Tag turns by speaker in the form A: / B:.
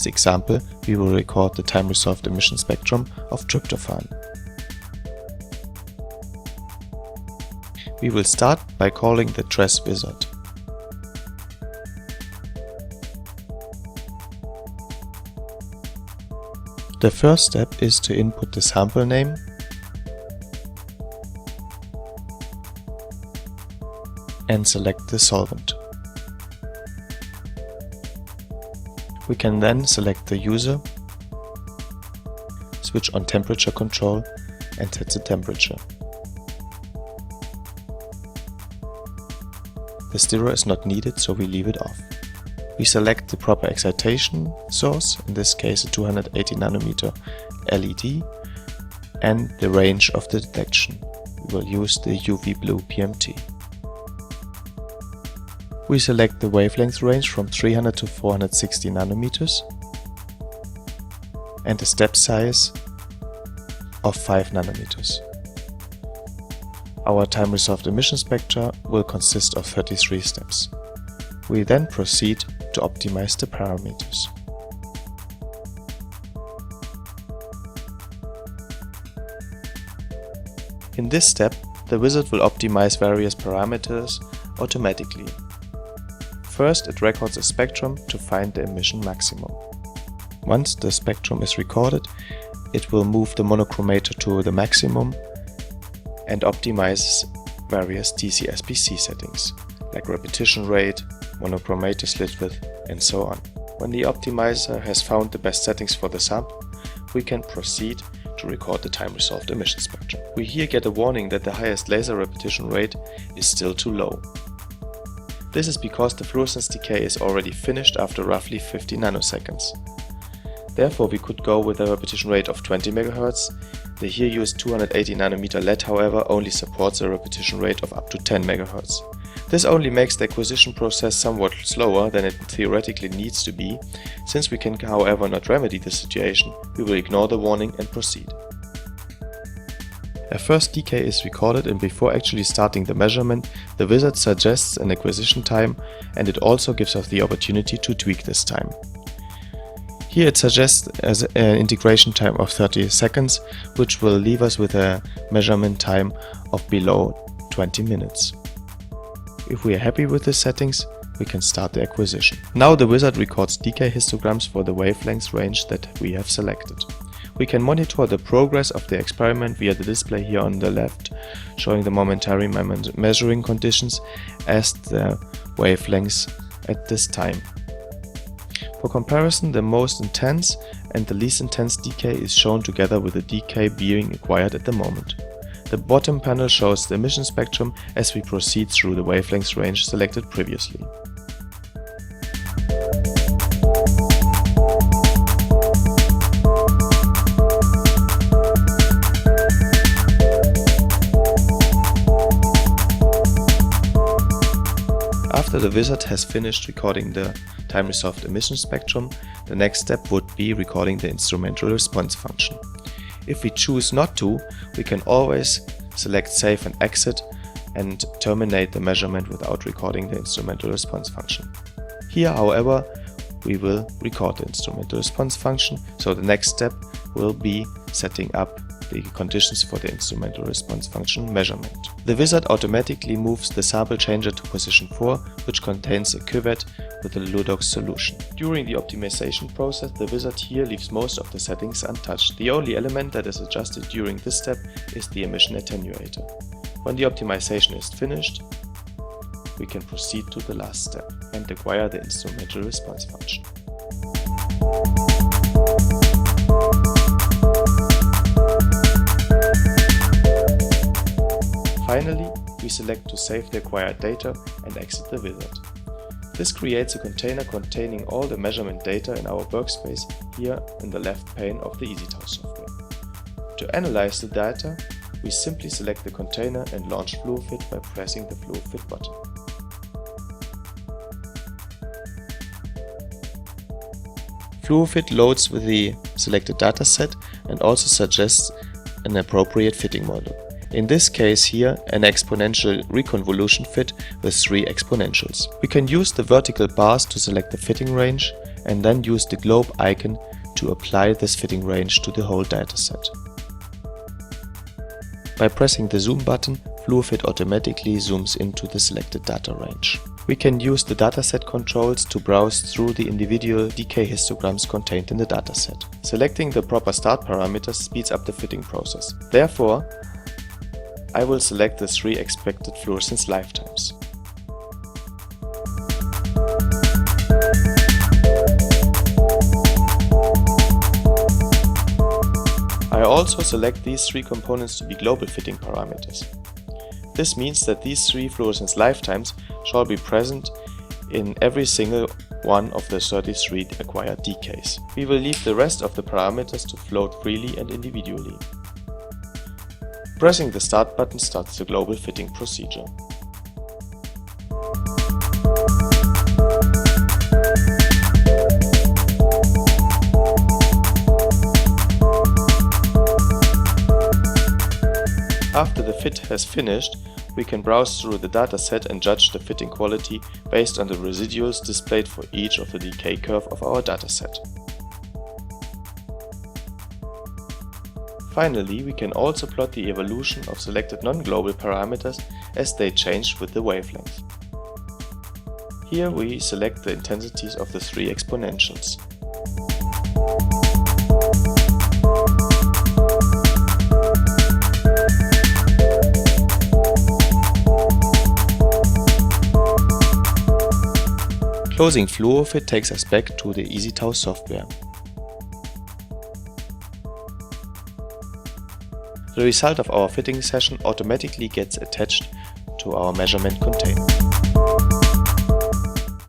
A: this example, we will record the time-resolved emission spectrum of tryptophan. We will start by calling the trace wizard. The first step is to input the sample name and select the solvent. We can then select the user, switch on temperature control and set the temperature. The stirrer is not needed, so we leave it off. We select the proper excitation source, in this case a 280 nanometer LED, and the range of the detection. We will use the UV blue PMT. We select the wavelength range from 300 to 460 nanometers and a step size of 5 nanometers. Our time-resolved emission spectra will consist of 33 steps. We then proceed to optimize the parameters. In this step, the wizard will optimize various parameters automatically. First, it records a spectrum to find the emission maximum. Once the spectrum is recorded, it will move the monochromator to the maximum and optimizes various TC-SPC settings, like repetition rate, monochromator slit width, and so on. When the optimizer has found the best settings for the sample, we can proceed to record the time-resolved emission spectrum. We here get a warning that the highest laser repetition rate is still too low. This is because the fluorescence decay is already finished after roughly 50 nanoseconds. Therefore, we could go with a repetition rate of 20 MHz. The here used 280 nanometer LED, however, only supports a repetition rate of up to 10 MHz. This only makes the acquisition process somewhat slower than it theoretically needs to be. Since we can however not remedy the situation, we will ignore the warning and proceed. A first decay is recorded, and before actually starting the measurement, the wizard suggests an acquisition time, and it also gives us the opportunity to tweak this time. Here it suggests as an integration time of 30 seconds, which will leave us with a measurement time of below 20 minutes. If we are happy with the settings, we can start the acquisition. Now the wizard records decay histograms for the wavelength range that we have selected. We can monitor the progress of the experiment via the display here on the left, showing the momentary measuring conditions as the wavelengths at this time. For comparison, the most intense and the least intense decay is shown together with the decay being acquired at the moment. The bottom panel shows the emission spectrum as we proceed through the wavelength range selected previously. After the wizard has finished recording the time-resolved emission spectrum, the next step would be recording the instrumental response function. If we choose not to, we can always select Save and Exit and terminate the measurement without recording the instrumental response function. Here, however, we will record the instrumental response function, so the next step will be setting up the conditions for the instrumental response function measurement. The wizard automatically moves the sample changer to position 4, which contains a cuvette with a Ludox solution. During the optimization process, the wizard here leaves most of the settings untouched. The only element that is adjusted during this step is the emission attenuator. When the optimization is finished, we can proceed to the last step and acquire the instrumental response function. Finally, we select to save the acquired data and exit the wizard. This creates a container containing all the measurement data in our workspace here in the left pane of the EasyTow software. To analyze the data, we simply select the container and launch FluoFit by pressing the FluoFit button. FluoFit loads with the selected dataset and also suggests an appropriate fitting model. In this case here, an exponential reconvolution fit with 3 exponentials. We can use the vertical bars to select the fitting range and then use the globe icon to apply this fitting range to the whole dataset. By pressing the zoom button, FluoFit automatically zooms into the selected data range. We can use the dataset controls to browse through the individual decay histograms contained in the dataset. Selecting the proper start parameters speeds up the fitting process. Therefore, I will select the 3 expected fluorescence lifetimes. I also select these 3 components to be global fitting parameters. This means that these 3 fluorescence lifetimes shall be present in every single one of the 33 acquired decays. We will leave the rest of the parameters to float freely and individually. Pressing the Start button starts the global fitting procedure. After the fit has finished, we can browse through the dataset and judge the fitting quality based on the residuals displayed for each of the decay curve of our dataset. Finally, we can also plot the evolution of selected non-global parameters as they change with the wavelength. Here we select the intensities of the 3 exponentials. Closing FluoFit takes us back to the EasyTau software. The result of our fitting session automatically gets attached to our measurement container.